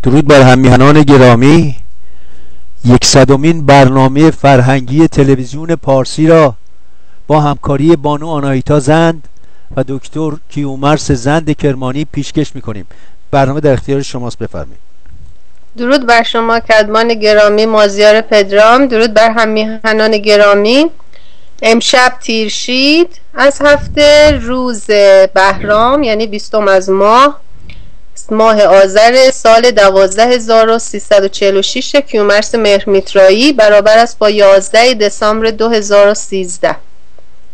درود بر هممیهنان گرامی. 100مین برنامه فرهنگی تلویزیون پارسی را با همکاری بانو آناهیتا زند و دکتر کیومرث زند کرمانی پیشکش می‌کنیم. برنامه در اختیار شماست، بفرمایید. درود بر شما کدمان گرامی، مازیار پدرام. درود بر هممیهنان گرامی. امشب تیرشید از هفته روز بهرام، یعنی 20 از ماه آذر سال 12346 کیومرث مهرمیترایی برابر است با 11 دسامبر 2013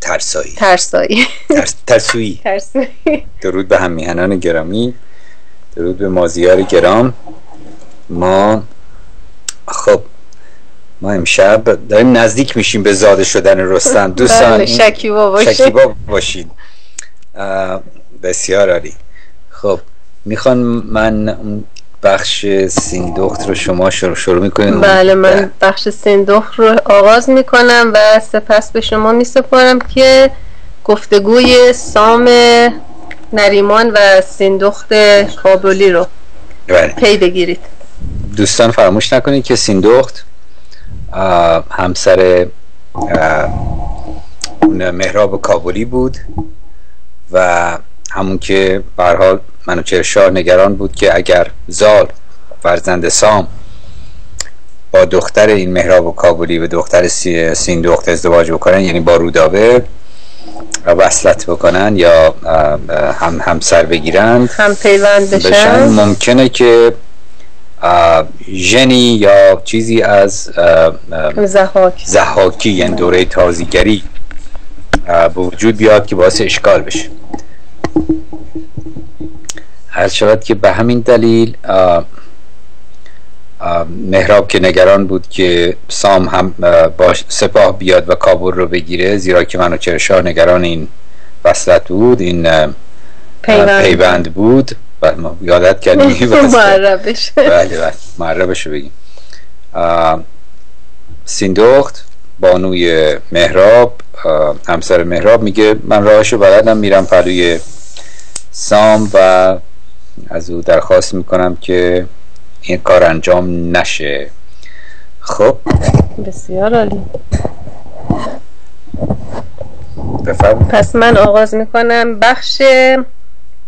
ترسایی. درود به هممیهنان گرامی، درود به مازیار گرام. ما امشب داریم نزدیک میشیم به زاده شدن رستم. دوستان شکیبا باشید. بسیار عالی. خب میخوان من بخش سیندخت رو شما شروع میکنید؟ بله، من بخش سیندخت رو آغاز میکنم و سپس به شما میسپارم که گفتگوی سام نریمان و سیندخت کابلی رو پی بگیرید. دوستان فراموش نکنید که سیندخت همسر مهراب کابلی بود و همون که به هر حال منوچهر نگران بود که اگر زال فرزند سام با دختر این مهراب کابلی و دختر سیندخت ازدواج بکنن، یعنی با رودابه وصلت بکنن یا همسر بگیرند، هم پیوند بشن، ممکنه که ژنی یا چیزی از ضحاکی یعنی دوره تازیگری به وجود بیاد که باعث اشکال بشه. هر شود که به همین دلیل مهراب که نگران بود که سام هم با سپاه بیاد و کابل رو بگیره، زیرا که منوچهر نگران این وصلت بود، این پیوند بود. ما یادت کردیم معربش. بله معربش رو بگیم. سیندخت بانوی مهراب، همسر مهراب، میگه من راهشو بلدم، میرم پلوی سام و از او درخواست میکنم که این کار انجام نشه. خب بسیار عالی. بفرمایید. پس من آغاز میکنم بخش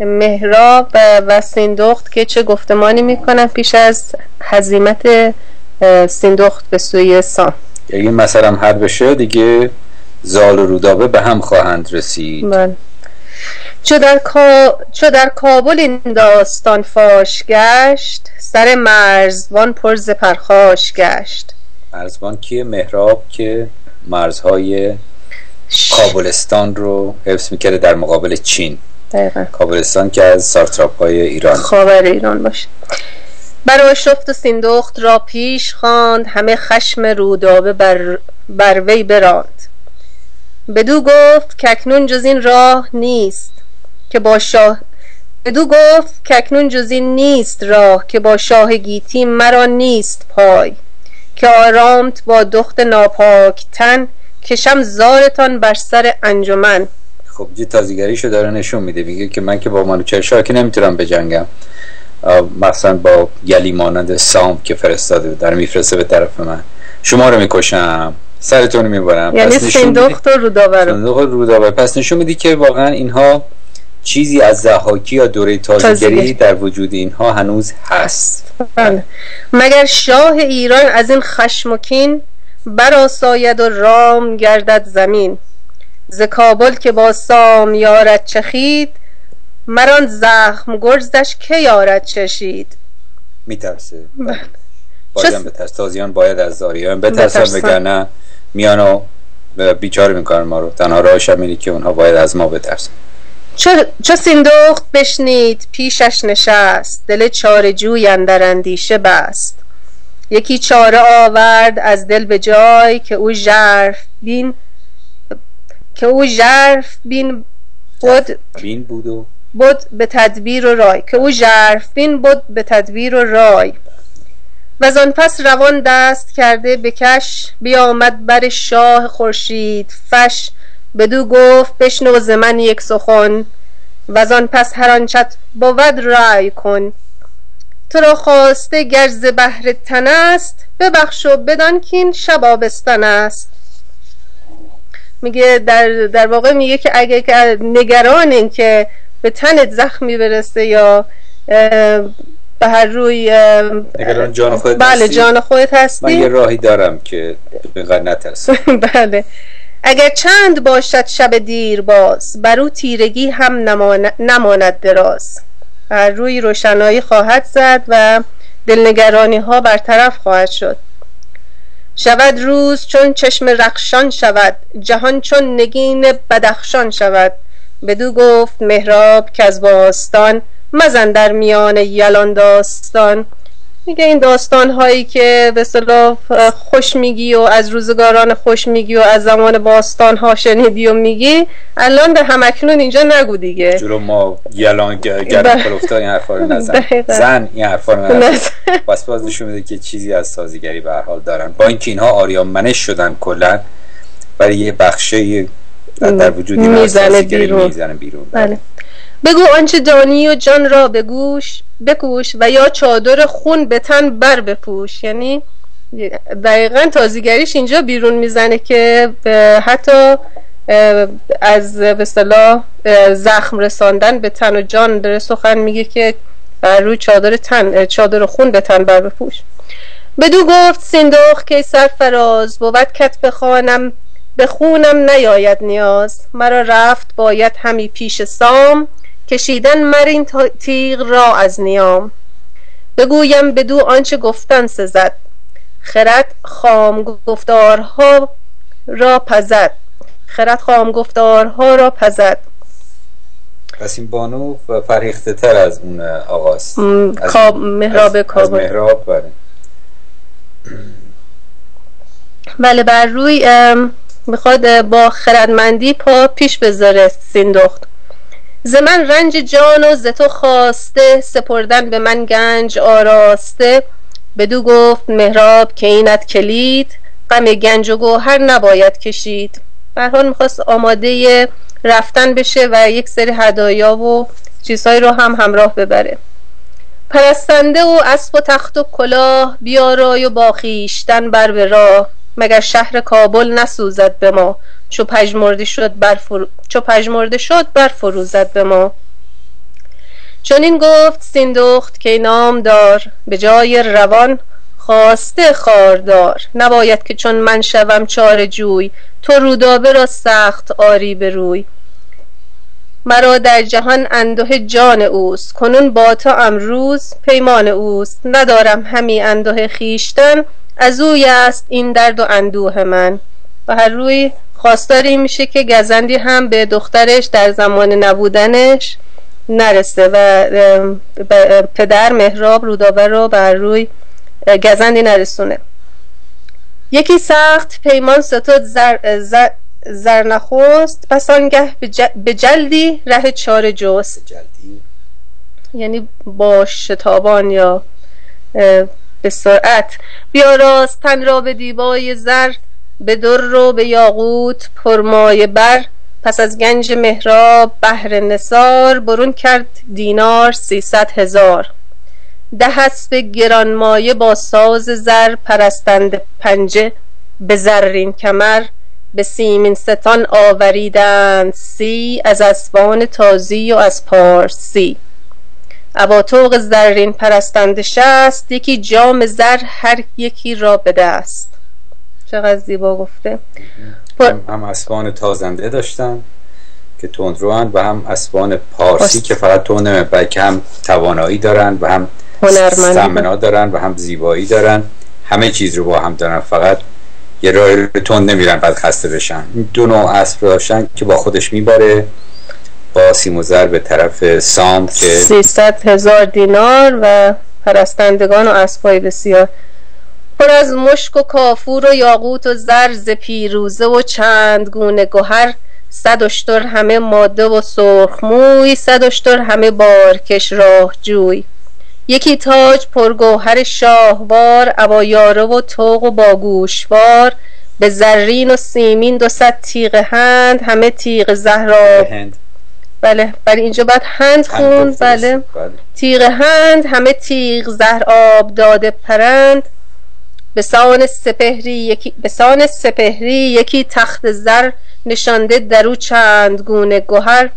مهراب و سیندخت که چه گفتمانی میکنن پیش از هزیمت سیندخت به سوی سام. اگه مثلا حل بشه دیگه زال و رودابه به هم خواهند رسید. من چو در کابل این داستان فاش گشت، سر مرزبان پر ز پرخاش گشت. مرزبان کیه؟ مهراب که مرزهای کابلستان رو حفظ میکرده در مقابل چین. دقیقا. کابلستان که از سارتراپ‌های ایران، خاور ایران باشه. برای شفت و سیندخت را پیش خواند، همه خشم رودابه بر وی براند. بدو گفت که اکنون جز این راه نیست که با شاه گیتی مرا نیست پای، که آرامت با دخت ناپاک تن، کشم زارتان بر سر انجمن. خب یه تازیگریشو داره نشون میده، میگه که من که با منوچهر که نمیتونم بجنگم، مثلا با گلی مانند سام که فرستاده در میفرسته به طرف من، شما رو میکشم، سرتون میبرم. یعنی سیندخت و رودابه. پس نشون میدی که واقعا اینها چیزی از ضحاکی یا دوره تازیگری در وجود اینها هنوز هست. مگر شاه ایران از این خشم و کین، برآساید و رام گردد زمین. ز کابل که با سام یارد چخید، مران زخم گرزش که یارد چشید. میترسه. باید بترس. تازیان باید از زاریان بترسن، وگرنه میانو بیچاره میکنن ما رو. تنها راهش اینه که اونها باید از ما بترسن. چو سیندخت بشنید پیشش نشست، دل چاره جوی اندر اندیشه بست. یکی چاره آورد از دل به جای، که او ژرف بین بود به تدبیر و رای. و زان پس روان دست کرده بکش، بیامد بر شاه خورشید فش. بدو گفت بشنو ز من یک سخن، و زان پس هر آنچت بود رای کن. تو را خواسته گرز بهر تن است، ببخش و بدان کین شب آبستن است. میگه در واقع میگه که اگه نگران این که به تنت زخمی برسه یا به هر روی نگران جان خودت بله هستی، جان خودت هستی، من یه راهی دارم که بقدر نترسم. بله اگر چند باشد شب دیر باز، بر او تیرگی هم نماند دراز. هر روی روشنایی خواهد زد و دلنگرانی ها برطرف خواهد شد. شود روز چون چشم رخشان شود، جهان چون نگین بدخشان شود. بدو گفت مهراب که از باستان، مزن در میان یلان داستان. میگه این داستان هایی که به اصطلاح خوش میگی و از روزگاران خوش میگی و از زمان باستان ها شنیدی و میگی، الان به همکنون اینجا نگو دیگه. جلو ما یلان گرم کلفتا این حرفا رو نزن. زن این حرفا رو نزن. پس باز نشون میده که چیزی از سازیگری به هر حال دارن، با اینکه اینها آریان منش شدن کلن، برای یه بخشه در وجود این سازیگری میزنه بیرون. بله. بگو آنچه دانی و جان را بگوش بکوش، و یا چادر خون به تن بر بپوش. یعنی دقیقا تازیگریش اینجا بیرون میزنه که حتی از به اصطلاح زخم رساندن به تن و جان داره سخن میگه که روی چادر خون به تن بر بپوش. بدو گفت سیندخت که سرفراز، بود کتب خوانم به خونم نیاید نیاز. مرا رفت باید همی پیش سام، کشیدن مر این تیغ را از نیام. بگویم بدو آنچه گفتن سزد، خرد خام گفتارها را پزد. پس این بانو فرهیخته تر از اون آقاست، مهراب کابل. از مهراب. بله بر روی میخواد با خردمندی پا پیش بذاره سیندخت. ز من رنج جان و ز تو خواسته، سپردن به من گنج آراسته. بدو گفت مهراب که اینت کلید، غم گنج و گوهر نباید کشید. به هر حال میخواست آماده رفتن بشه و یک سری هدایا و چیزهایی رو هم همراه ببره. پرستنده و اسب و تخت و کلاه، بیارای و با خویشتن بر به راه. مگر شهر کابل نسوزد به ما، چو پژمرده شد برفروزد به ما. چون این گفت سیندخت که نام دار، به جای روان خواسته خاردار. نباید که چون من شوم چاره جوی، تو رودابه را سخت آری به روی. مرا در جهان انده جان اوست، کنون با تو امروز پیمان اوست. ندارم همی انده خیشتن، از اوی است این درد و اندوه من. و هر روی خواستاری میشه که گزندی هم به دخترش در زمان نبودنش نرسه و پدر مهراب رودابه رو بر روی گزندی نرسونه. یکی سخت پیمان ستود زرنخست، پس آنگه به جلدی ره چاره جست. یعنی با شتابان یا به سرعت. بیاراست تن را به دیبای زر، به در و به یاقوت پرمایه بر. پس از گنج مهراب بهر نثار، برون کرد دینار 300,000. 10 اسب گرانمایه با ساز زر، پرستنده پنجه به زرین کمر. به سیمین ستان آوریدند 30، از اسبان تازی و از پارسی. ابا طوق زرین پرستنده 60، یکی جام زر هر یکی را به دست. چقدر زیبا گفته. هم اسبان تازنده داشتن که تندروان، و هم اسبان پارسی که فقط تونه، بلکه هم توانایی دارن و هم استمنا دارن و هم زیبایی دارن. همه چیز رو با هم دارن، فقط یه راه تند نمیرن بعد خسته بشن. این دو نوع اسب داشتن که با خودش میبره با سیم و زر به طرف سام که 300,000 دینار و پرستندگان و اسبای بسیار. پر از مشک و کافور و یاقوت و زر، ز پیروزه و چند گونه گوهر. 100 اشتر همه ماده و سرخ موی، 100 اشتر همه بارکش راه جوی. یکی تاج پرگوهر شاهوار، ابا یاره و طوق و باگوشوار. به زرین و سیمین 200 تیغ هند، همه تیغ زهرا بله برای اینجا باید هند خون. بله تیغ هند همه تیغ زهر آب داده پرند، به سان سپهری یکی تخت زر نشانده درو چند گونه گوهر،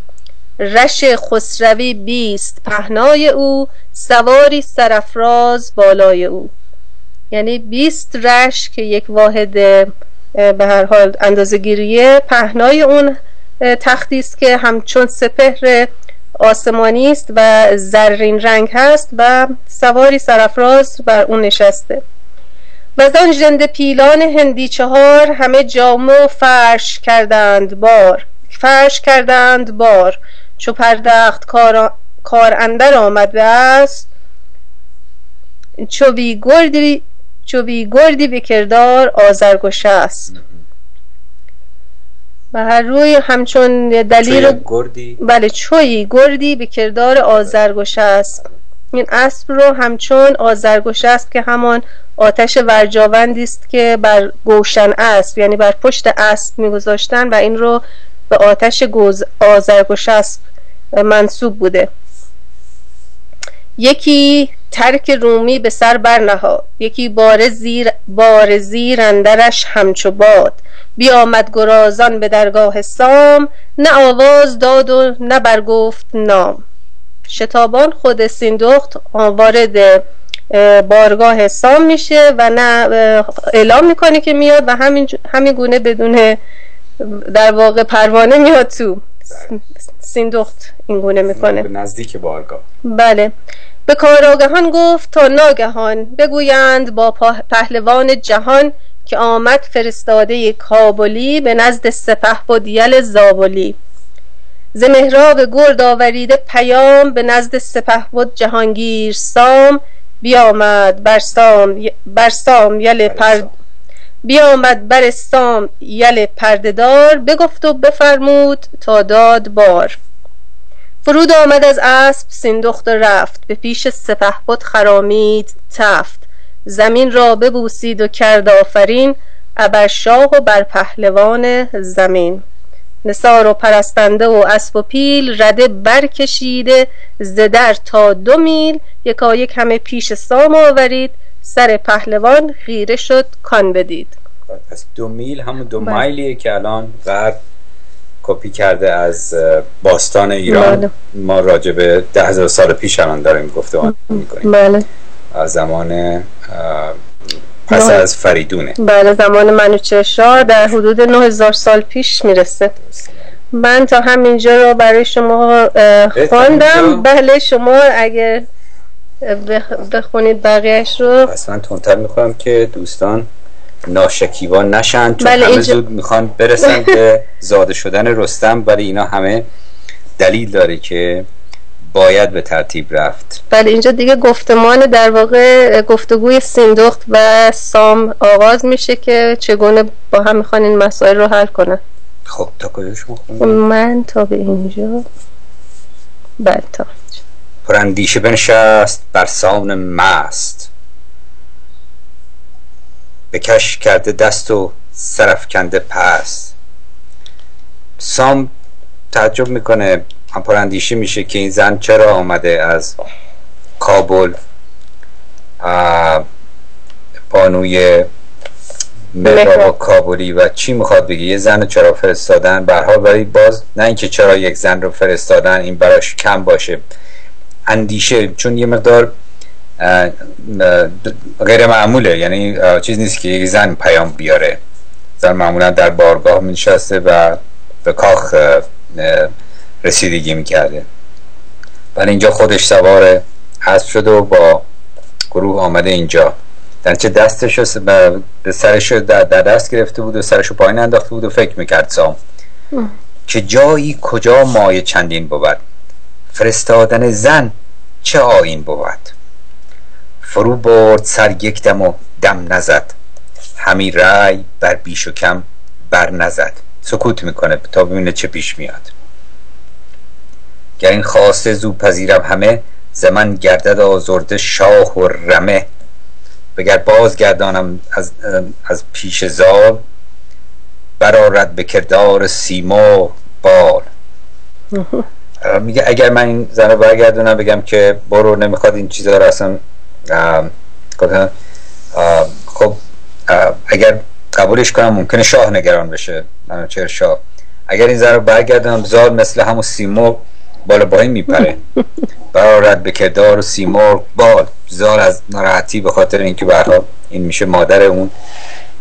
رش خسروی 20 پهنای او، سواری سرافراز بالای او. یعنی 20 رش که یک واحد به هر حال اندازه گیریه، پهنای اون تختی است که همچون سپهر آسمانی است و زرین رنگ هست و سواری سرافراز بر اون نشسته. و از آن ژنده پیلان هندی 4 همه جامه فرش کردند بار، چو پردخت کار اندر آمد است، چو بی گردی به کردار آذرگوش است. و هر روی همچون دلیل بله چوی گردی به کردار آذرگوش است. این اسب رو همچون آذرگوش است که همان آتش ورجاوندی است که بر گوشن اسب یعنی بر پشت اسب میگذاشتن و این رو به آتش آذرگوش اسب منسوب بوده. یکی ترک رومی به سر برنهاد، یکی بار زیر اندرش همچو باد، بیامد گرازان به درگاه سام، نه آواز داد و نه برگفت نام. شتابان خود سیندخت وارد بارگاه سام میشه و نه اعلام میکنه که میاد و همین گونه بدون در واقع پروانه میاد تو. سیندخت این گونه میکنه نزدیک بارگاه. بله. به کاراگهان گفت تا ناگهان، بگویند با پهلوان جهان، که آمد فرستاده کابلی به نزد سپهبد یل زابلی. ز مهراب گرد آوریده پیام، به نزد سپهبد جهانگیر سام، بیامد بر سام یل پردهدار، بگفت و بفرمود تا داد بار. فرود آمد از اسب سیندخت رفت، به پیش سپهبد خرامید تفت، زمین را ببوسید و کرد آفرین، ابر شاه و بر پهلوان زمین. نثار و پرستنده و اسب و پیل، رده برکشیده ز در تا 2 میل، یکایک همه پیش سام آورید، سر پهلوان خیره شد کان بدید. پس 2 میل همون 2 مایلیه که الان غرب کپی کرده از باستان ایران. بله. ما راجع به 10,000 سال پیش الان داریم گفتمان میکنیم. بله. از زمان پس از فریدونه. بله زمان منوچهر در حدود 9,000 سال پیش میرسه. من تا همینجا رو برای شما خواندم. بله شما اگر بخونید بقیهش رو. اصلا تندتر میخوام که دوستان ناشکیبا نشن، چون بله همه زود میخوان برسن به زاده شدن رستم، ولی اینا همه دلیل داره که باید به ترتیب رفت. بله اینجا دیگه گفتمان در واقع گفتگوی سیندخت و سام آغاز میشه که چگونه با هم میخوان این مسائل رو حل کنن. خب تا کجاش میخونم؟ من تا به اینجا. بله تا پراندیشه بنشست بر سان مست، بکش کرده دست و سرفکنده پس. سام تعجب میکنه، پراندیشه میشه که این زن چرا آمده از کابل، بانوی مهراب کابلی، و چی میخواد بگه؟ یه زن رو چرا فرستادن؟ به هر حال برای باز نه اینکه چرا یک زن رو فرستادن این براش کم باشه، اندیشه، چون یه مقدار غیر معموله، یعنی چیز نیست که یک زن پیام بیاره. زن معمولا در بارگاه میشسته و به کاخ رسیدگی میکرده، ولی اینجا خودش سوار اسب شده و با گروه آمده اینجا. در چه دستش به سرش در دست گرفته بود و سرش پایین انداخته بود و فکر میکرد سام که جایی کجا مایه چندین بود، فرستادن زن چه آیین بود. فرو برد سر یک دم و دم نزد، همی رای بر بیش و کم بر نزد. سکوت میکنه تا ببینه چه پیش میاد. گر این خواسته زو پذیرم همه، زمن گردد آزرده شاه و رمه. بگر باز گردانم از پیش زال، برآرد به کردار سیمرغ بال. میگه اگر من این زن رو برگردونم بگم که برو نمیخواد این چیزا رو اصلا خب اگر قبولش کنم ممکنه شاه نگران بشه، منوچهر شاه. اگر این زن رو برگردونم زال مثل همون سیمرغ بالا پایین میپره برآرد به کردار و سیمرغ بال. زال از ناراحتی به خاطر اینکه به هر حال این میشه مادر اون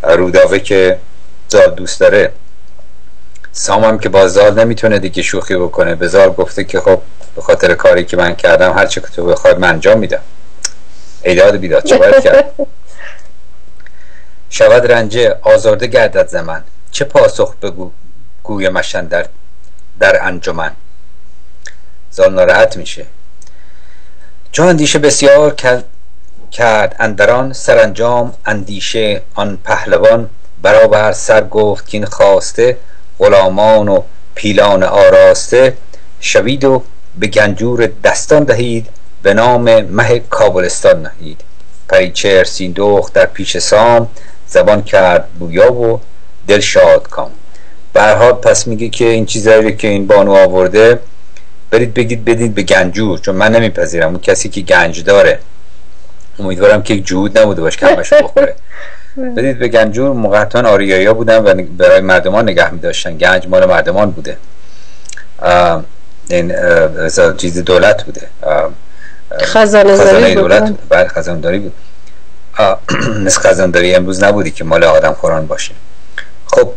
رودابه که زال دوست داره. سام هم که با زال نمیتونه دیگه شوخی بکنه، به زال گفته که خب به خاطر کاری که من کردم هر چه که تو بخواد من انجام میدم. ایداد بیداد چه باید کرد؟ شود رنجه آزرده گردد زمن، چه پاسخ بگو گوی مشن در انجمن. زال ناراحت میشه. چون اندیشه بسیار کرد اندران، سرانجام اندیشه آن پهلوان. برابر سر گفت که این خواسته، غلامان و پیلان آراسته. شوید و به گنجور دستان دهید، به نام مه کابلستان نهید. پریچهر سیندخت در پیش سام، زبان کرد بویا و دل شاد کام. به هر حال پس میگه که این چیزایی که این بانو آورده برید بگید بدید به گنجور، چون من نمیپذیرم اون کسی که گنج داره، امیدوارم که جهود نبوده باشه کمش بخوره. بدید به گنجور. موقعتان آریایا بودن و برای مردمان نگه می‌داشتن، گنج مال مردمان بوده، این چیز دولت بوده، خزانه دولت بود. بعد خزانه داری بود، مثل خزانه داری امروز نبودی که مال آدم خوران باشه. خب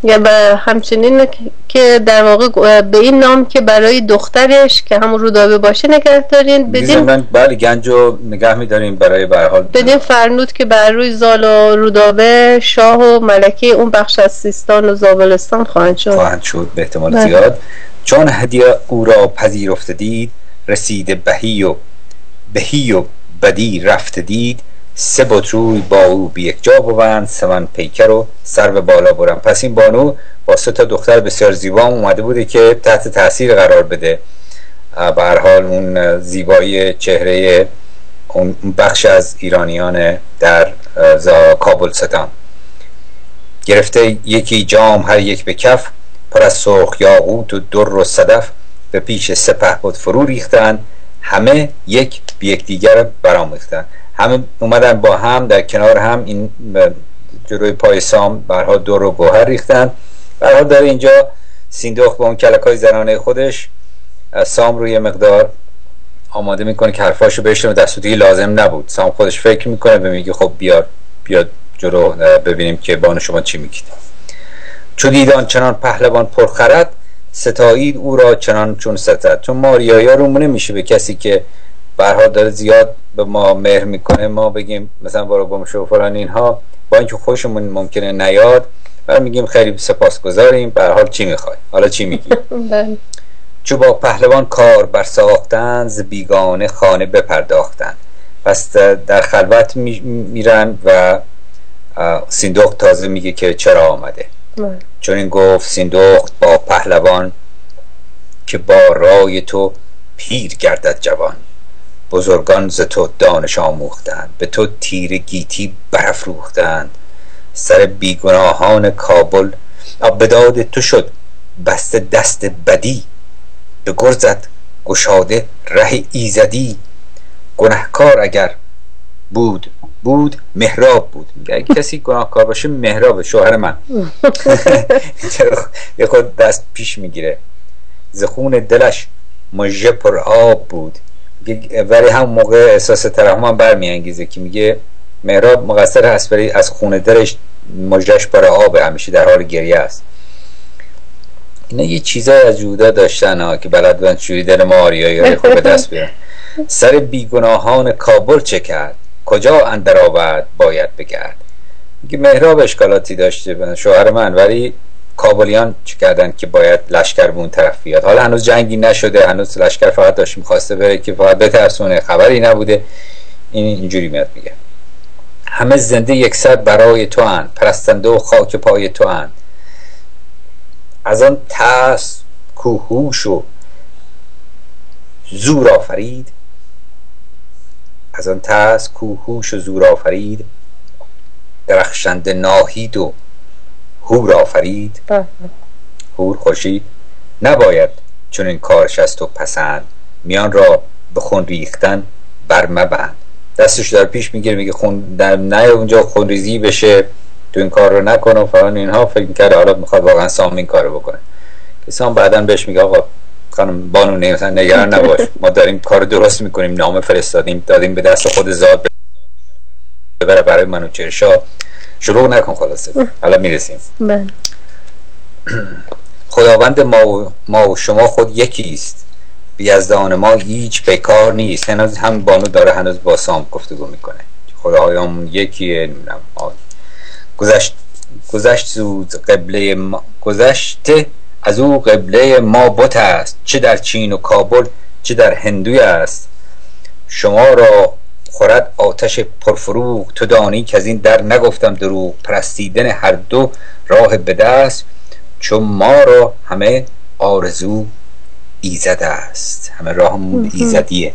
یا همچنین که در واقع به این نام که برای دخترش که همون رودابه باشه نگه دارین، بدین بله گنجو نگه می‌داریم برای به هر حال بدین فرنود که بر روی زال و رودابه شاه و ملکه اون بخش از سیستان و زابلستان خواهند شد به احتمال زیاد. چون هدیه او را پذیرفته دید، رسیده بهی و بدی رفته دید. سه بت روی با او بی یک جا بوند، سمن پیکر و سر به بالا برن. پس این بانو با 3 تا دختر بسیار زیبا اومده بوده که تحت تاثیر قرار بده به هر حال اون زیبایی چهره اون بخش از ایرانیان در کابلستان. گرفته یکی جام هر یک به کف، پر از سرخ یاقوت و در و صدف. به پیش سپهبد فرو ریختند، همه یک بی یکدیگر برآمیختند. همه اومدن با هم در کنار هم این جلوی پای سام برها دور و گوهر ریختن. برها داره اینجا سیندخت با اون کلکای زنانه خودش سام روی مقدار آماده میکنه که حرفاشو بشنوه، در صورتی لازم نبود. سام خودش فکر میکنه و میگه خب بیاد جلو ببینیم که بانو شما چی میگید. چون دیدان چنان پهلوان پرخرد، ستایید او را چنان چون ستد. چون ما ریایا رومونه میشه به کسی که برها داره زیاد به ما مهر میکنه ما بگیم مثلا برو گم شو فلان اینها، با اینکه خوشمون ممکنه نیاد برای میگیم خیلی سپاسگزاریم، به هر حال چی میخوای حالا چی میگی. چو با پهلوان کار برساختند، ز بیگانه خانه بپرداختند. پس در خلوت میرن و سیندخت تازه میگه که چرا آمده. چون این گفت سیندخت با پهلوان، که با رای تو پیر گردد جوان. بزرگان ز تو دانش آموختند، به تو تیر گیتی برافروختند. سر بیگناهان کابل به داد تو شد بسته دست بدی. به گرزت گشاده ره ایزدی. گناهکار اگر بود مهراب بود. اگه کسی گناهکار باشه مهراب شوهر من. یه خود دست پیش میگیره. ز خون دلش مژه پر آب بود. ولی هم موقع احساس ترحم برمیانگیزه که میگه مهراب مقصر هست ولی از خون دلش مژهش پر آب، همیشه در حال گریه است. اینا یه چیزای از جودا داشتن که بلد بودن چوری دل ما آریایی رو خوب به دست بیارن. سر بیگناهان کابل چه کرد، کجا اندر آورد باید بگرد. میگه مهراب اشکالاتی داشته شوهر من، ولی کابلیان چه کردن که باید لشکر به اون طرف بیاد. حالا هنوز جنگی نشده، هنوز لشکر فقط داشت میخواسته بره که فقط بترسونه، خبری نبوده. اینجوری میاد میگه همه زنده یکصد برای تو اند، پرستنده و خاک پای تو اند. از آن ترس کوهوش و زور آفرید، از آن ترس کوهوش و زور آفرید. درخشنده ناهید و هور آفرید. هور خورشید نباید چون این کارش از تو پسند، میان را به خون ریختن بر مبند. دستش در پیش میگیره، میگه خون نه اونجا خون ریزی بشه، تو این کار رو نکن و فلان اینها. فکر میکرده حالا میخواد واقعا سام این کار رو بکنه، که سام بعدن بهش میگه آقا خانم بانو نگران نباش، ما داریم کار درست میکنیم، نامه فرستادیم دادیم به دست خود زاد ببره برای منوچهر. شروع نکن، خلاصه حالا میرسیم. خداوند ما و شما خود یکیست، بی از دان ما هیچ بیکار نیست. هنوز هم بانو داره هنوز با سام گفتگو میکنه، خدایمون یکیه. گذشته از او قبله ما بت است، چه در چین و کابل چه در هندوی است. شما را خورد آتش پرفروغ، تو دانی که از این در نگفتم دروغ. پرستیدن هر دو راه به دست، چون ما را همه آرزو ایزد است. همه راهمون ایزدیه.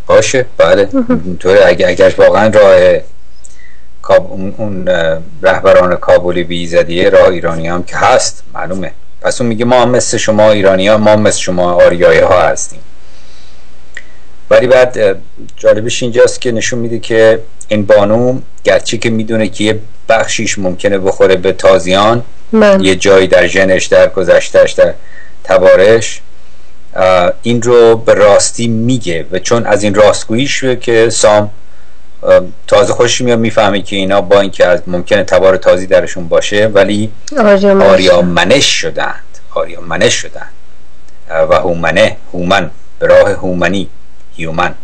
باشه بله اینطوره. اگر واقعا راه اون رهبران کابلی بی ایزدیه، راه ایرانی هم که هست معلومه. پس اون میگه ما هم مثل شما ایرانی ها، ما مثل شما آریایی ها هستیم. ولی بعد جالبش اینجاست که نشون میده که این بانو گرچه که میدونه که یه بخشیش ممکنه بخوره به تازیان، یه جایی در ژنش، در گذشتهش، در تبارش، این رو به راستی میگه. و چون از این راستگوییش که سام تازه خوشش میاد، میفهمه که اینا با اینکه از ممکنه تبار تازی درشون باشه ولی آریامنش شدند. آریامنش شدند و هومن به راه هومنی، هیومن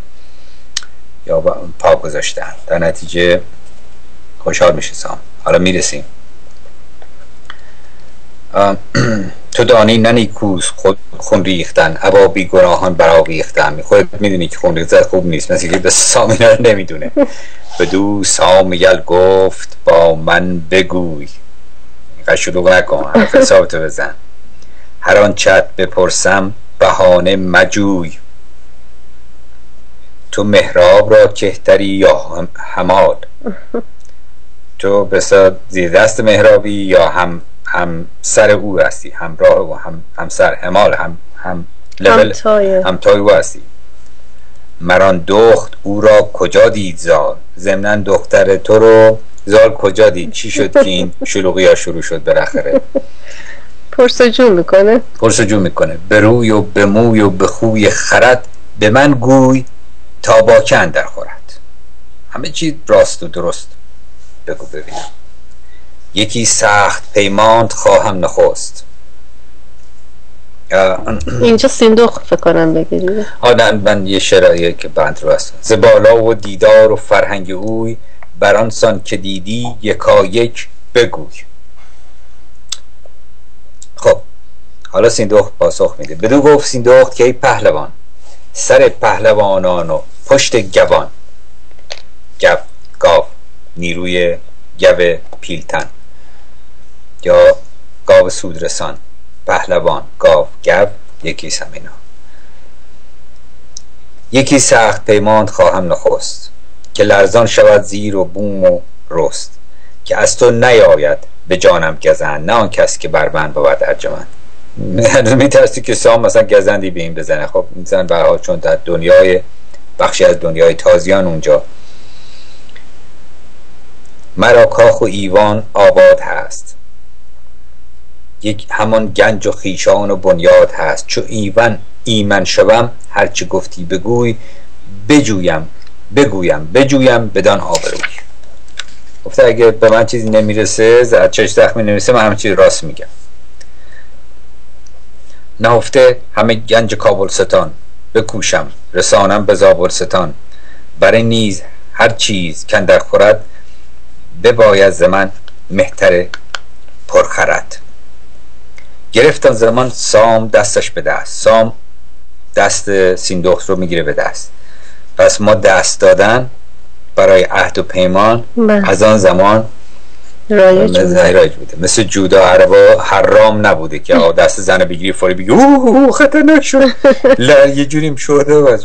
یا پا گذاشتن. در نتیجه خوشحال میشه سام. حالا میرسیم. تو دانی ننیکوز خون ریختن، ابا بی گناهان برآویختن. خودت میدونی که خون ریختن خوب نیست، مثل که به سام اینا رو نمیدونه. بدو سام یل گفت با من بگوی، اینقدر شلوغ نکن، حرف حسابتو بزن. هر آن چت بپرسم بهانه مجوی. تو محراب را کهتری یا همال؟ تو بسا زیر دست محرابی یا هم سر او هستی، همراه او، هم سر، همال، هم لول، همتای او هستی. مران دخت او را کجا دید زال؟ ضمناً دختر تو رو زال کجا دید؟ چی شد که این شلوغی ها شروع شد بالاخره؟ پرسجو میکنه. به روی و به موی و به خوی خرد، به من گوی تا با که اندر خورد. همه چی راست و درست بگو ببینم. یکی سخت پیماند خواهم نخست. اینجا سیندوخ فکر کنم بگیرید. من یه شرایه که بند رو هست. زبالا و دیدار و فرهنگ اوی، برانسان که دیدی یکا یک بگوی. خب حالا سیندوخ پاسخ میده. بدو گفت سیندوخت که ای پهلوان، سر پهلوانان و پشت گوان. گاو نیروی گو پیلتن یا گاو سودرسان. پهلوان، گاو، گو یکی سمینا. یکی سخت پیماند خواهم نخست، که لرزان شود زیر و بوم و رست. که از تو نیاید به جانم گزند، نه آن کس که بر من بود ارجمند. میترسی که سام مثلا گزندی به این بزنه. خب این زن به هر حال چون در دنیای بخشی از دنیای تازیان اونجا. مرا کاخ و ایوان آباد هست، یک همان گنج و خیشان و بنیاد هست. چو ایمن شوم هرچی گفتی بگوی، بجویم بدان آبروی. گفته اگه به من چیزی نمیرسه، چش زخمی نمیرسه، من همه چیز راست میگم. نهفته همه گنج کابل ستان، بکوشم رسانم به زابل ستان. برای نیز هر چیز کندر خورد، بباید زمان مهتر پرخرد. گرفتن زمان سام دستش به دست. سام دست سیندوخت رو میگیره به دست. پس ما دست دادن برای عهد و پیمان از آن زمان رایج بوده. مثل جودا عربا حرام نبوده که دست زن بگیری فوری بگی اوه خطرناک شد. یه جوریم شده،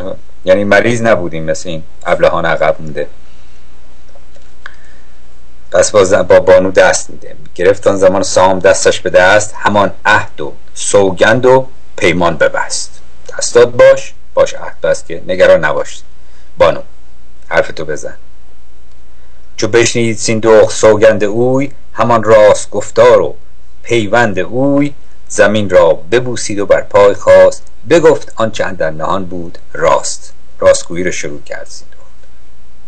یعنی مریض نبودیم مثل این ابلهان عقب مونده. پس با بانو دست میده. گرفت آن زمان سام دستش به دست، همان عهد و سوگند و پیمان ببست. دستات باش عهد بست که نگران نباش. بانو حرف تو بزن. چو بشنید سیندوخت سوگند اوی، همان راست گفتار و پیوند اوی. زمین را ببوسید و بر پای خواست، بگفت آنچه اندر نهان بود راستگویی رو شروع کرد سیندوخت.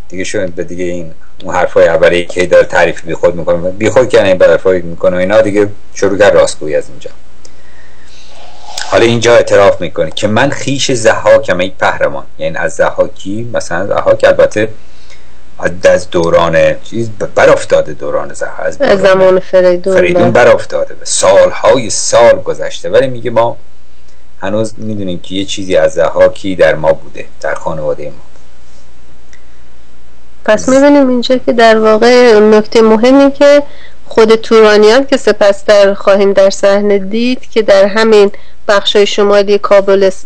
دیگه شد به دیگه این اون حرفای اولی که داره تعریف بی خود میکنه، بی خود کنه این حرفای میکنه و اینا، دیگه شروع کرد راستگویی از اینجا. حالا اینجا اعتراف میکنه که من خیش ضحاکم ای پهلوان. یعنی از ضحاکی، مثلا ضحاک البته از دوران چیز برافتاده، دوران ضحاک از زمان فریدون برافتاده، سالهای سال گذشته، ولی میگه ما هنوز میدونیم که یه چیزی از ضحاکی در ما بوده، در خانواده ما. پس میبینیم اینجا که در واقع نکته مهمی که خود تورانیان که سپس خواهیم در صحنه دید که در همین بخشای شمالی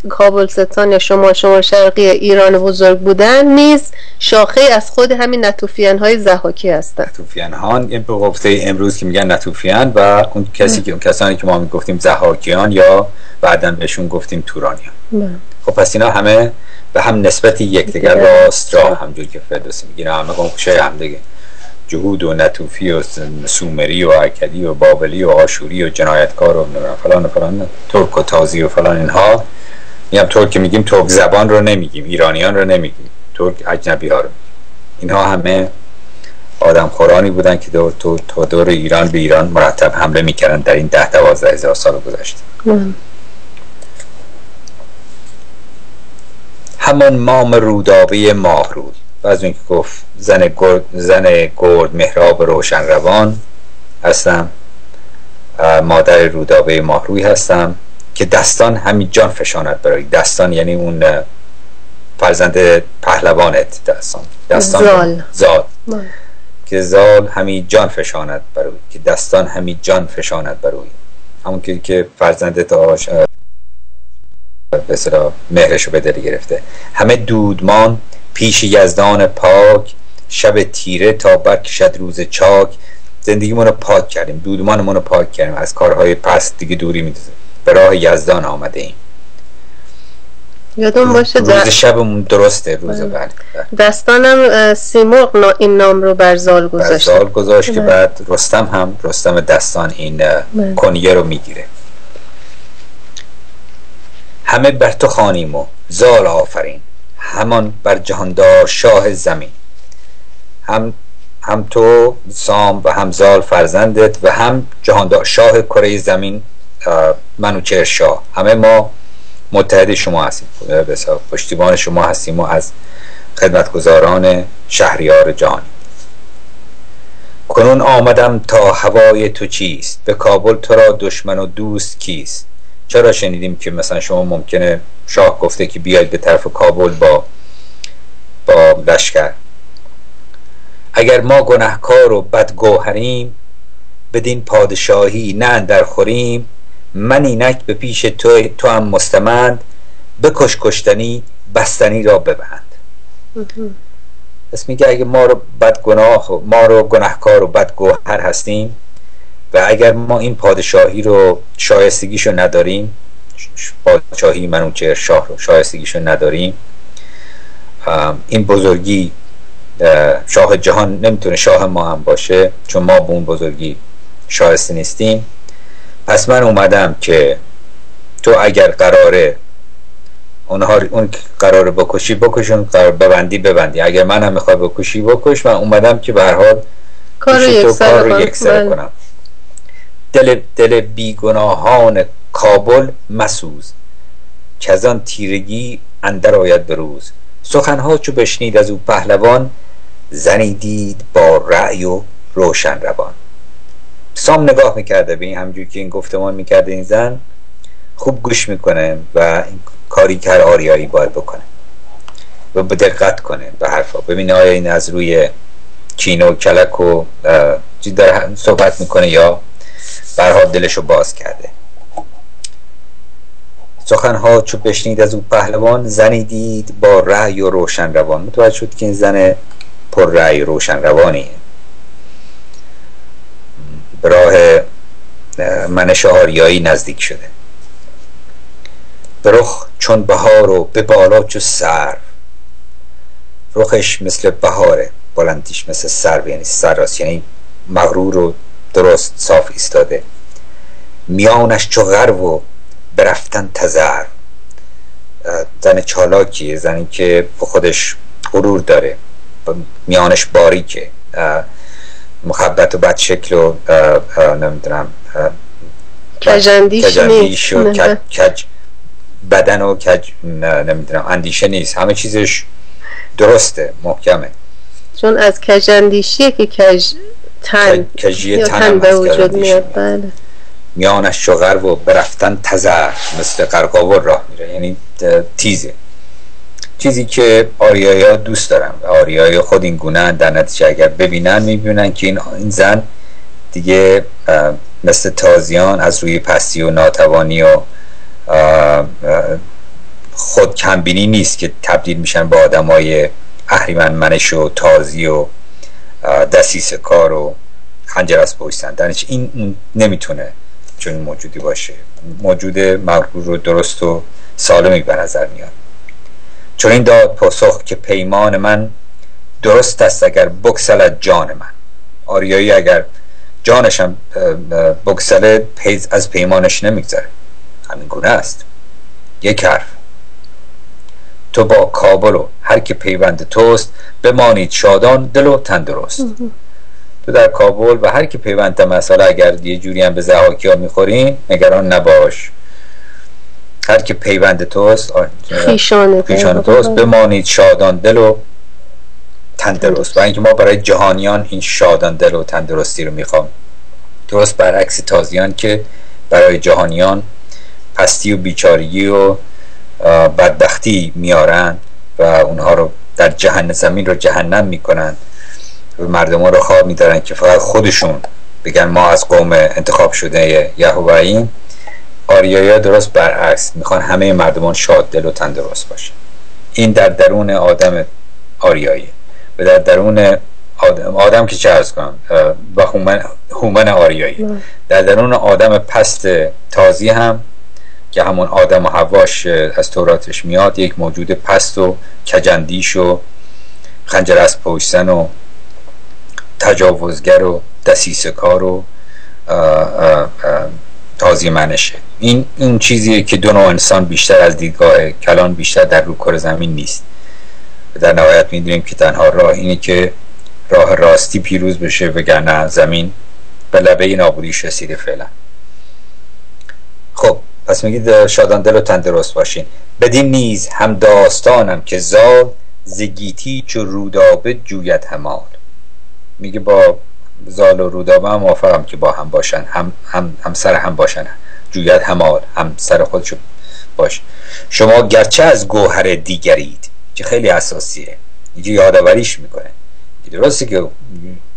کابلستان یا شمال شرقی ایران بزرگ بودن نیز شاخه از خود همین نطوفیان های ضحاکی هستند. نطوفیان ها این به گفته امروز که میگن نطوفیان، و اون کسانی که ما میگفتیم ضحاکیان یا بعداً بهشون گفتیم تورانیان. خب پس اینا همه به هم نسبتی یکدیگر راست راه، همونجوری که فردوسی میگه همه گوشه هم دیگه، جهود و نطوفی و سومری و اکدی و بابلی و آشوری و جنایتکار و فلان و فلان، ترک و تازی و فلان. اینها میگم ترک که میگیم ترک زبان رو نمیگیم، ایرانیان رو نمیگیم، ترک اجنبی ها رو میگیم. اینها همه آدم خورانی بودن که تا دور ایران به ایران مرتب حمله میکردن در این 10-12 هزار سال گذشته. همان مام رودابه ماهروی، و از اون که گفت زن گرد مهراب روشن روان هستم، مادر رودابه ماهروی هستم، که دستان همین جان فشاند برای. دستان یعنی اون فرزند پهلوانت، دستان زال که زال همین جان فشاند برای، که دستان همین جان فشاند برای، همون که فرزندت به اصطلاح مهرشو به دل گرفته. همه دودمان پیش یزدان پاک، شب تیره تا برکشد روز چاک. زندگیمونو پاک کردیم، دودمانمونو پاک کردیم، از کارهای پست دیگه دوری میدازه، به راه یزدان آمده ایم. یادم باشه روز شبمون درسته، روز بعد دستانم سیمرغ این نام رو بر زال گذاشت که بعد رستم دستان این کنیه رو میگیره. همه بر تو خوانیم و زال آفرین، همان بر جهاندار شاه زمین. هم تو سام و هم زال فرزندت و هم جهاندار شاه کره زمین منوچهر شاه، همه ما متحد شما هستیم، پشتیبان شما هستیم و از خدمتگزاران شهریار جهانی. کنون آمدم تا هوای تو چیست، به کابل تو را دشمن و دوست کیست. چرا شنیدیم که مثلا شما ممکنه شاه گفته که بیاید به طرف کابل با لشکر. اگر ما گناهکار و بدگوهریم، بدین پادشاهی نه اندر خوریم. من اینک به پیش تو هم مستمند، بکش کشتنی بستنی را ببند. پس میگه اگر ما رو گناهکار و بدگوهر هستیم و اگر ما این پادشاهی رو شایستگیشو نداریم، پادشاهی منوچهر شاه رو شایستگیشو نداریم، این بزرگی شاه جهان نمیتونه شاه ما هم باشه چون ما به اون بزرگی شایسته نیستیم. پس من اومدم که تو اگر قراره اون قراره بکشی اون قرار ببندی، اگر من هم میخوای بکشی بکش. من اومدم که به هر حال کار رو یکسره کنم. دل بیگناهان کابل مسوز، که از آن تیرگی اندر آید به روز. سخنها چو بشنید از او پهلوان، زنی دید با رأی و روشن روان. سام نگاه میکرده به این، همجوری که این گفتمان میکرده این زن خوب گوش میکنه و این کاری که هر آریایی باید بکنه و به دقت کنه به حرفا، ببینه آیا این از روی کینه و کلک و چیز داره صحبت میکنه یا به هر حال دلشو باز کرده. سخنها چو بشنید از او پهلوان، زنی دید با رأی و روشن روان. متوجه شد که این زن پر رأی روشن روانیه. به راه منش آریایی نزدیک شده. به رخ چون بهار و به بالا چو سرو، رخش مثل بهاره، بلندیش مثل سرو، یعنی سراست، یعنی مغرور و درست صاف ایستاده. میانش چو غرو و برفتن تذرو، زن چالاکیه، زنی که به خودش غرور داره، میانش باریکه، مخبط و بد شکل و نمیدونم کجندیش و کج بدن و کج نمیدونم اندیشه نیست، همه چیزش درسته، محکمه. چون از کجندیشیه که کجی تن به وجود میاد. بله. میانش چو غرو و برفتن تذرو، مثل قرقاول راه میره، یعنی تیزه. چیزی که آریایی ها دوست دارن و آریایی خود این گونه در نتیجه اگر ببینن میبینن که این زن دیگه مثل تازیان از روی پستی و ناتوانی و خود کمبینی نیست که تبدیل میشن به آدمای اهریمن منش و تازی و دسیسه کار و خنجر از پشتن. درنچه این نمیتونه چون موجودی باشه، موجود مغرور و درست و سالمی به نظر میاد. چون این داد پاسخ که پیمان من درست است اگر بگسلد جان من. آریایی اگر جانشم بگسله از پیمانش نمیگذره، همین گونه است. یک حرف، تو با کابل و هر که پیوند توست، بمانید شادان دل و تندرست. تو در کابل و هر که پیوند مثلا اگر یه جوری هم به ضحاکی ها میخورین نگران نباش، هر که پیوند توست خیشان توست، بمانید شادان دل و تندرست. و اینکه ما برای جهانیان این شادان دل و تندرستی رو میخوام، درست برعکس تازیان که برای جهانیان پستی و بیچارگی و بدبختی میارن و اونها رو در جهنم، زمین رو جهنم میکنن و مردم رو خواب میدارن که فقط خودشون بگن ما از قوم انتخاب شده یهوهاییم. آریایی درست برعکس میخوان همه مردمان شاد دل و تندرست باشه. این در درون آدم آریایی و در درون آدم که چه ارز کنم و هومن آریایی، در درون آدم پست تازی هم که همون آدم و حواش از توراتش میاد، یک موجود پست و کجندیش و خنجر از پشتن و تجاوزگر و دسیسه کار و تازی منشه. این چیزیه که دو نوع انسان بیشتر از دیدگاه کلان بیشتر در رو کره زمین نیست. در نهایت میدونیم که تنها راه اینه که راه راستی پیروز بشه، وگرنه زمین به لبه نابودیش رسیده فعلا. خب پس میگید شادان دل و تندرست باشین. بدین نیز هم داستانم که زال زگیتی چو رودابه جوید همال. میگه با زال و رودابه هم موافقم که با هم باشن، هم سر هم باشن، جوید همال، هم سر خودشو باش. شما گرچه از گوهر دیگرید، که خیلی اساسیه، اینجا یادآوریش میکنه. درسته که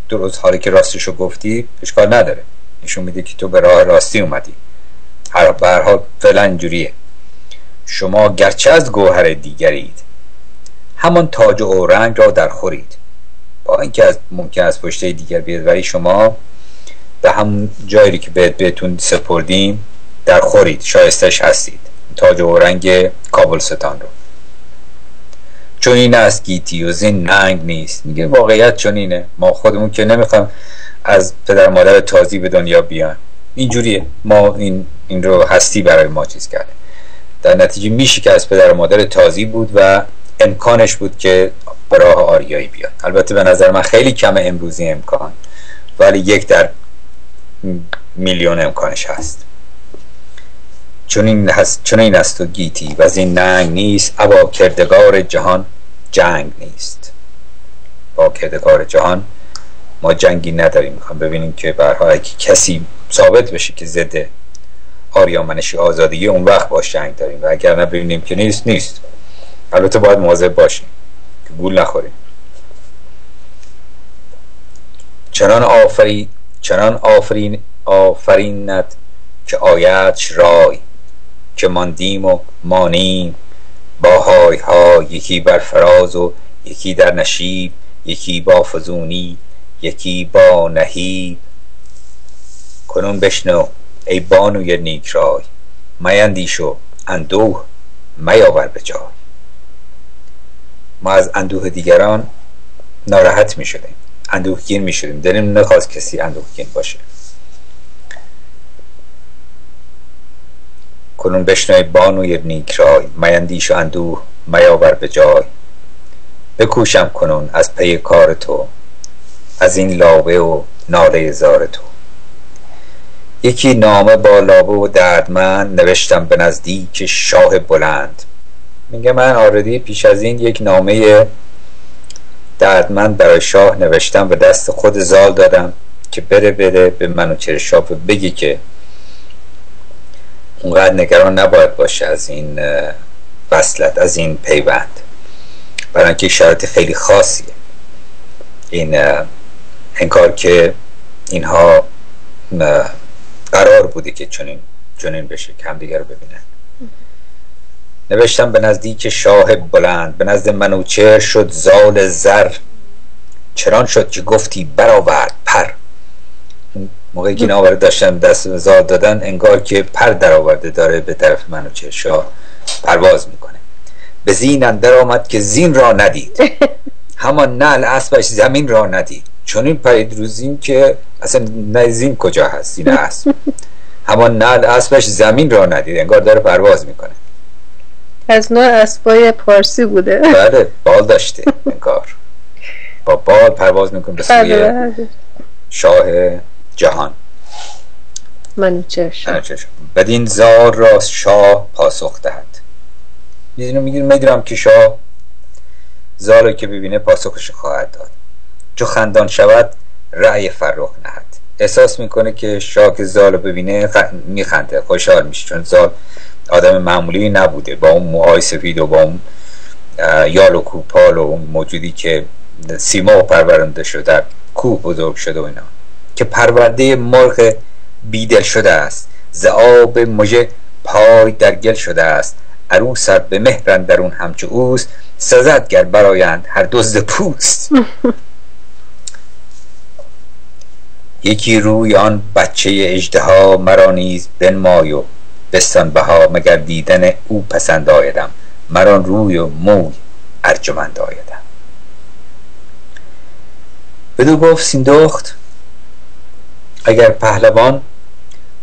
درست حالی که راستشو گفتی اشکال نداره، نشون میده که تو به راه راستی اومدی. به هر حال فعلا اینجوریه. شما گرچه از گوهر دیگرید، همان تاج و اورنگ را در خورید. با اینکه ممکن است پشته دیگر بیاد، ولی شما به همون جایی که بهتون سپردیم در خورید، شایستش هستید، تاج و اورنگ کابلستان رو. چون این است گیتی و زین ننگ نیست. میگه واقعیت چون اینه، ما خودمون که نمیخوام از پدر مادر تازی به دنیا بیان، اینجوریه، ما این رو هستی برای ما چیز کرده. در نتیجه میشه که از پدر مادر تازی بود و امکانش بود که به راه آریایی بیاد. البته به نظر من خیلی کمه امروزی امکان، ولی 1 در میلیون امکانش هست. چون این است و گیتی و از این ننگ نیست، ابا کردگار جهان جنگ نیست. با کردگار جهان ما جنگی نداریم. میخوام ببینیم که برها اگه کسی ثابت بشه که ضد آریامنشی آزادی، اون وقت باش جنگ داریم، و اگر نبینیم که نیست. البته باید مواظب باشیم که گول نخوریم. چنان آفرینت که آیدش رای، که ماندیم و مانیم با های ها، یکی بر فراز و یکی در نشیب، یکی با فزونی یکی با نهیب. کنون بشنو ای بانوی نیک رای، میندیش و اندوه میاور به جای. ما از اندوه دیگران ناراحت می شدیم، اندوهگین می شدیم، دلیم نخواست کسی اندوهگین باشه. کنون بشنو ای بانوی نیک رای، میندیش و اندوه میاور به جای. بکوشم کنون از پی کار تو، از این لابه و ناله زار تو. یکی نامه با لابه و دردمند، نوشتم به نزدیک شاه بلند. میگه من آردی پیش از این یک نامه دردمند برای شاه نوشتم، به دست خود زال دادم که بره به منوچهر بگی که اونقدر نگران نباید باشه از این وصلت، از این پیوند، برای اینکه شرایط خیلی خاصیه. این انگار که اینها قرار بوده که چنین بشه که هم دیگر رو ببینن. نوشتم به نزدیک شاه بلند، به نزد منوچهر شد زال زر. چران شد که گفتی برآورد پر. موقعی که این آورد داشتن دست زال دادن، انگار که پر در آورده داره به طرف منوچهر شاه پرواز میکنه. به زین اندر آمد که زین را ندید، همان نعل اسبش زمین را ندید. چون این پرید رو زین که اصلا نه زین کجا هست، زین اسب. همان نعل اسبش زمین را ندید، انگار داره پرواز میکنه. از نوع اسبای پارسی بوده. بله، بال داشته انگار، با بال پرواز میکنه به سوی شاه جهان منوچهر شاه. بدین زار را شاه پاسخ دهد. میدونم که شاه زال که ببینه پاسخش خواهد داد. چو خندان شود رأی فرخ نهد. احساس میکنه که شاه که زال ببینه میخنده، خوشحال میشه، چون زال آدم معمولی نبوده، با اون موهای سفید و با اون یال و کوپال و اون موجودی که سیما پرورنده شده، در کوه بزرگ شده و اینا، که پرورده مرغ بیدل شده است. ز آب مژه پای در گل شده است. عروسر به مهرن درون همچو اوست. سزد گر برآیند هر دو ز پوست. یکی روی آن بچه اژدها، مرا نیز بنمای و بستان بها. مگر دیدن او پسند آیدم، مرا روی و موی ارجمند آیدم. بدو گفت سیندخت اگر پهلوان،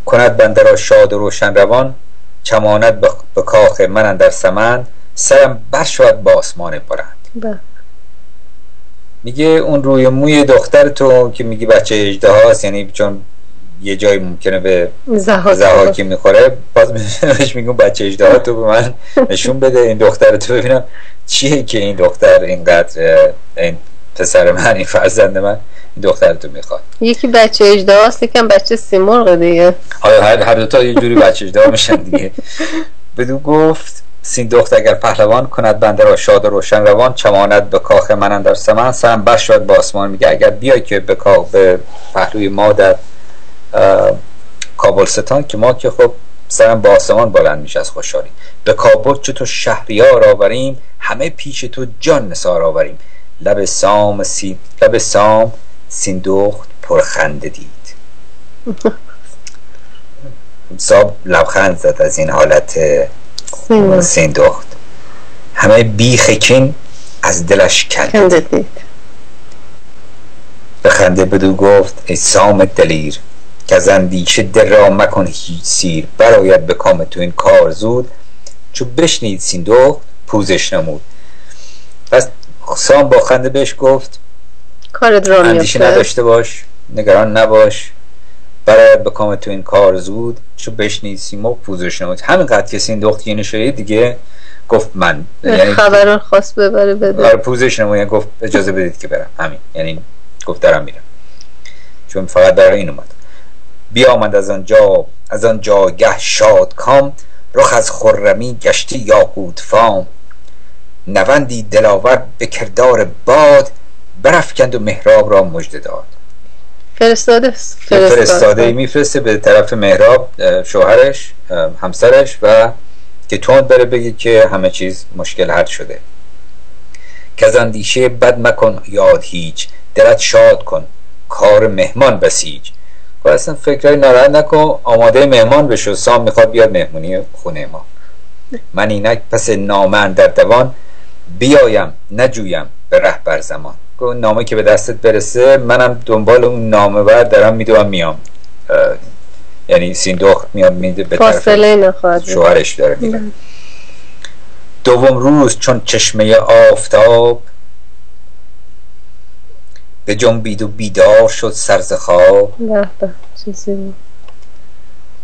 کند بنده را شاد و روشن روان. چماند به کاخ من اندر سمند، سرم بر شود با آسمان بلند. میگه اون روی موی دختر تو که میگی بچه اژدهاست، یعنی چون یه جایی ممکنه به ضحاکی میخوره، باز بهش میگم بچه اژدها تو به من نشون بده این دختر تو ببینم چیه که این دختر اینقدر، این پسر من، این فرزند من این دختر تو میخواد. یکی بچه اژدهاست، یکم بچه سیمرغ دیگه. آیا هر دوتا یه جوری بچه اژدها میشن دیگه. بدو گفت سیندخت اگر پهلوان، کند بنده را شاد و روشن روان. چماند به کاخ من اندر سمن، سرم بر شود با آسمان. میگه اگر بیای که به پهلوی ما در کابلستان، که ما که خب سرم با آسمان بلند میشه از خوشحالی. به کابل چو تو شهریار آوریم، همه پیش تو جان نثار آوریم. لب سام سیندخت پرخنده دید. صاحب لبخند زد از این حالت سیندخت. همه بیخ کین از دلش کنده دید. به خنده بدو گفت ای سام دلیر، که از اندیشه دل را مکن هیچ سیر. برآید به کام تو این کار زود. چو بشنید سیندخت پوزش نمود. پس سام با خنده بهش گفت کارت را اندیشه نداشته باش، نگران نباش، برآید به کام تو این کار زود. چو بشنید سیندخت پوزش نمود. همینقدر که سیندخت یه نشایی دیگه گفت من، یعنی خبران خواست ببره بده، پوزش نمود، یعنی گفت اجازه بدید که برم، همین، یعنی گفت دارم میرم، چون فقط برای این اومد. بیامد از آن جاگه شاد کام، رخ از خرمی گشتی یاقوت فام. نوندی دلاور به کردار باد، برافکند و مهراب را مژده داد. فرستاده میفرسته به طرف مهراب، شوهرش، همسرش، و که تند بره بگی که همه چیز مشکل حل شده. که از اندیشه بد مکن یاد هیچ، دلت شاد کن کار مهمان بسیج. و اصلا فکرهای ناراحت نکن، آماده مهمان بشو، سام میخواد بیاد مهمونی خونه ما. من اینک پس نامه در دوان، بیایم نجویم به رهبر زمان. اون نامه که به دستت برسه منم دنبال اون نامه بعد دارم میدوام میام. یعنی سیندخت میاد میده به طرف شوهرش داره میره. دوم روز چون چشمه آفتاب، به جنبید و بیدار شد سرز خواب.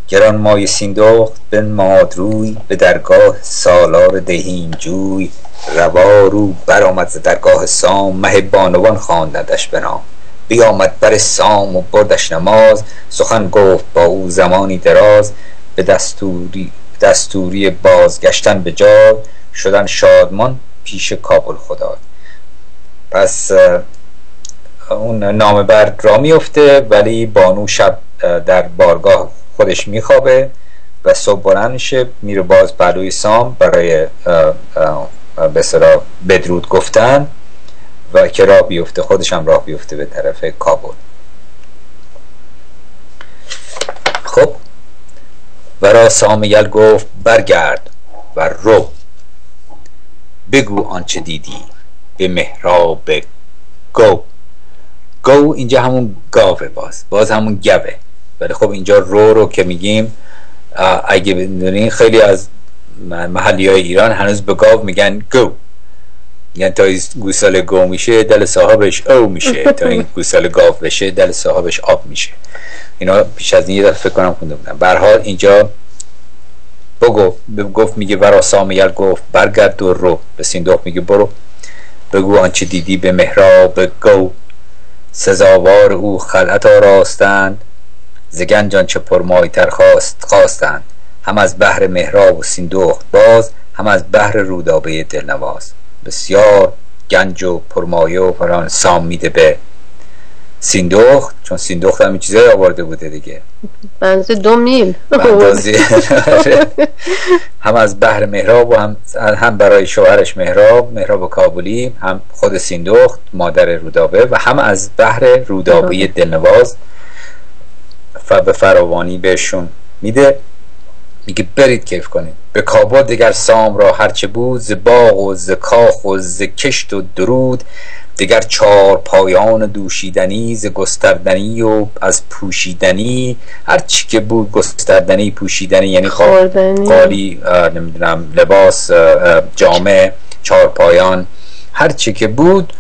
گران مای سیندخت بنماد روی، به درگاه سالار دهیم جوی. روا رو برآمد ز درگاه سام، مه بانوان خواندندش به نام. بیامد بر سام و بردش نماز، سخن گفت با او زمانی دراز. به دستوری بازگشتن به جای، شدن شادمان پیش کابل خدای. پس اون نامه بر را میفته، ولی بانو شب در بارگاه خودش میخوابه و صبح بلند میشه میره باز پهلوی سام برای به اصطلاح بدرود گفتن و که راه بیفته، خودش هم راه بیفته به طرف کابل. خب ورا سام یل گفت برگرد و رو، بگو آنچه دیدی به مهراب گو. گو اینجا همون گاوه، باز همون گوه، ولی خب اینجا رو که میگیم، اگه بدونین خیلی از محلی های ایران هنوز به گاو میگن گو، یعنی تا این گوساله گو میشه دل صاحبش او میشه، تا این گوساله گاو بشه دل صاحبش آب میشه. اینا پیش از این یه دفعه فکر کنم خونده بودم. به هر حال اینجا گفت میگه ورا سام یل گفت برگرد و رو، به سیندخت میگه برو بگو آنچه دیدی به مهراب گو. سزاوار او خلعت آراستند، ز گنج آنچه پرمایتر خواستند. هم از بحر مهراب و سیندخت باز، هم از بحر رودابه دلنواز. بسیار گنج و پرمایه و فران سام میده به سیندخت، چون سیندخت هم این چیزایی آورده بوده دیگه، بنزه 2 میل هم از بحر مهراب و هم برای شوهرش مهراب کابلی، هم خود سیندخت مادر رودابه، و هم از بحر رودابه دلنواز به فراوانی بهشون میده. میگه برید کیف کنید. به کابل دگر سام را هرچه بود، ز باغ و ز کاخ و ز کشت و درود. دگر 4 پایان دوشیدنی، ز گستردنی و از پوشیدنی. هرچی که بود گستردنی پوشیدنی، یعنی قالی، نمیدونم لباس، جامعه، 4 پایان، هرچی که بود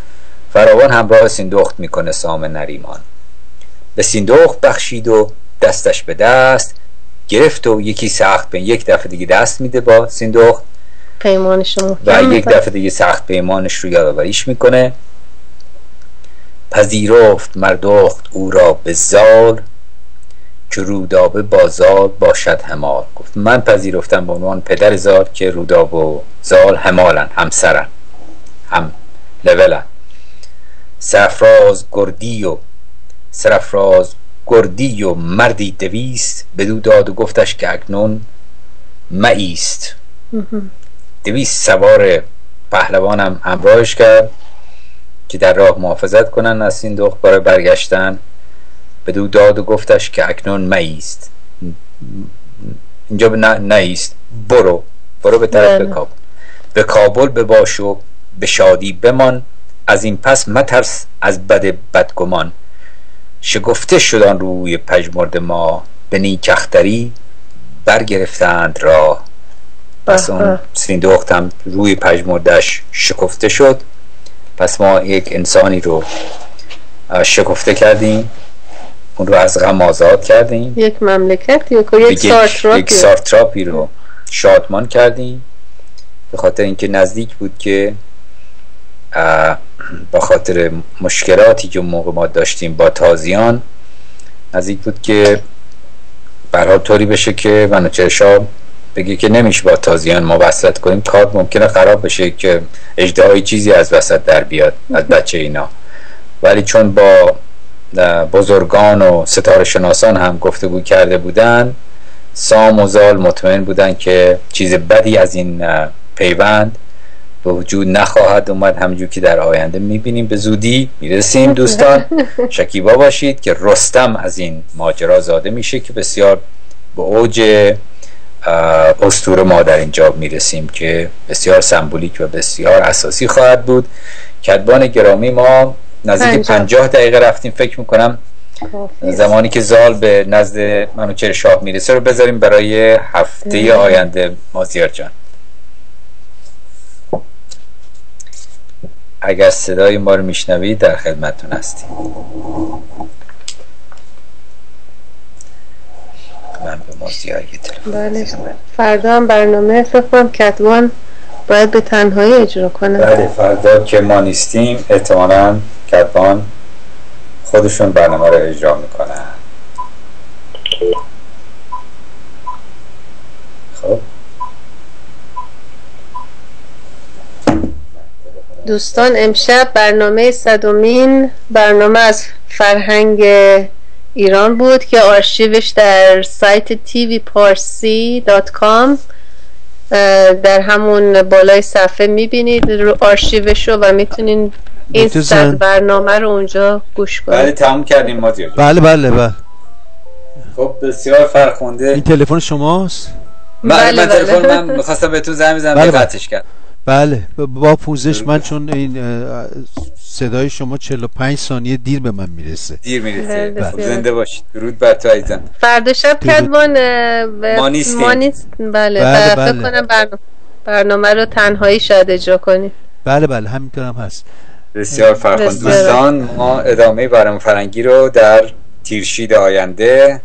فراوان همراه سیندخت میکنه سام نریمان. به سیندخت بخشید و دستش به دست گرفت و یکی سخت به یک دفعه دیگه دست میده با سیندخت پیمانش و یک دفعه دیگه سخت پیمانش رو یادآوریش میکنه. پذیرفت مردخت او را به زال، که رودابه با زال باشد همال. گفت من پذیرفتم به عنوان پدر زال که رودابه و زال همالن، همسرن، هم لولن. سرفراز گردی و مردی 200، بدو داد و گفتش که اکنون مایست. 200 سوار پهلوانم همراهش کرد که در راه محافظت کنن از سیندخت برای برگشتن. بدو داد و گفتش که اکنون مایست، اینجا به نایست، برو به طرف کابل. به کابل بباش و به شادی بمان، از این پس مترس از بدگمان. شگفته شدن روی پژمرد ما، به نیکختری برگرفتند راه. پس اون سیندخت هم روی پژمردش شکفته شد. پس ما یک انسانی رو شکفته کردیم، اون رو از غم آزاد کردیم، یک مملکت یک سارتراپی رو شادمان کردیم، به خاطر اینکه نزدیک بود که با خاطر مشکلاتی که موقع ما داشتیم با تازیان، نزدیک بود که برای طوری بشه که منوچهر بگه که نمیشه با تازیان ما وصلت کنیم، کار ممکنه خراب بشه که اژدهای چیزی از وسط در بیاد از بچه اینا. ولی چون با بزرگان و ستاره شناسان هم گفتگو کرده بودن، سام و زال مطمئن بودن که چیز بدی از این پیوند به وجود نخواهد اومد، همونجور که در آینده میبینیم به زودی میرسیم. دوستان شکیبا باشید که رستم از این ماجرا زاده میشه که بسیار به اوج اسطوره ما در اینجا میرسیم که بسیار سمبولیک و بسیار اساسی خواهد بود. کدبان گرامی، ما نزدیک 50 دقیقه رفتیم، فکر میکنم زمانی که زال به نزد منوچهر شاه میرسه رو بذاریم برای هفته آینده. مازیار جان اگر صدای ما رو میشنوید در خدمتتون هستیم. من به مازیار یه تلفن. بله، فردا هم برنامه فکر کنم کدبان باید به تنهایی اجرا کنه. بله، فردا که ما نیستیم احتمالاً کدبان خودشون برنامه رو اجرا میکنن. خب دوستان، امشب برنامه 100مین برنامه از فرهنگ ایران بود که آرشیوش در سایت tvparsi.com در همون بالای صفحه میبینید رو آرشیوش رو و میتونین این 100 برنامه رو اونجا گوش کنید. بله، تمام کردیم مازیار. بله. خب بسیار فرخنده. این تلفن شماست؟ من تلفن من می‌خواستم بهتون زنگ بزنم قطعش کرد. بله، با پوزش من چون این صدای شما 45 ثانیه دیر به من میرسه. زنده باشید. درود بر تو عزیزم. فردا شب کدبان ما نیستیم. بله. فکر کنم برنامه رو تنهایی شاید اجرا کنیم. بله همینطورم هست. بسیار فرخنده. دوستان، ما ادامه برنامه فرنگی رو در تیرشید آینده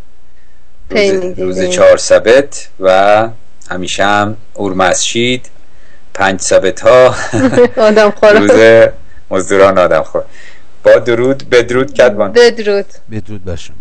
روز 4 سبت و همیشه هم اورمسجید 5 سبت ها آدم خور، روز مزدوران آدم خور. با درود، بدرود کدبان. بدرود بر شما.